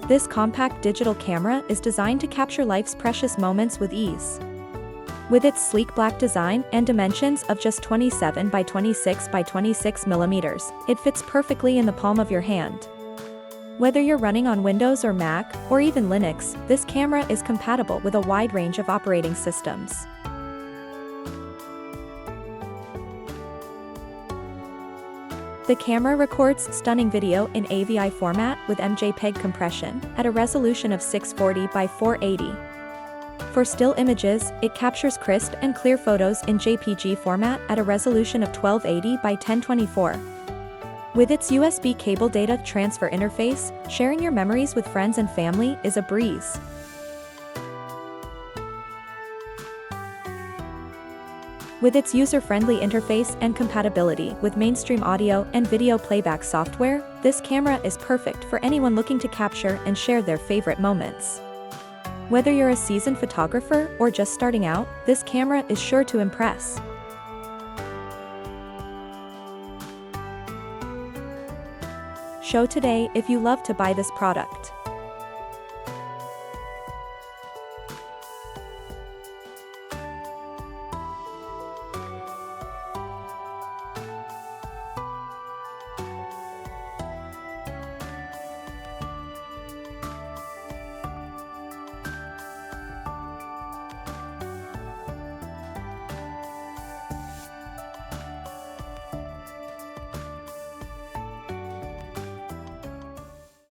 This compact digital camera is designed to capture life's precious moments with ease. With its sleek black design and dimensions of just 27 by 26 by 26 millimeters, it fits perfectly in the palm of your hand. Whether you're running on Windows or Mac, or even Linux, this camera is compatible with a wide range of operating systems. The camera records stunning video in AVI format with MJPEG compression at a resolution of 640 by 480. For still images, it captures crisp and clear photos in JPG format at a resolution of 1280 by 1024. With its USB cable data transfer interface, sharing your memories with friends and family is a breeze. With its user-friendly interface and compatibility with mainstream audio and video playback software, this camera is perfect for anyone looking to capture and share their favorite moments. Whether you're a seasoned photographer or just starting out, this camera is sure to impress. Show today if you love to buy this product.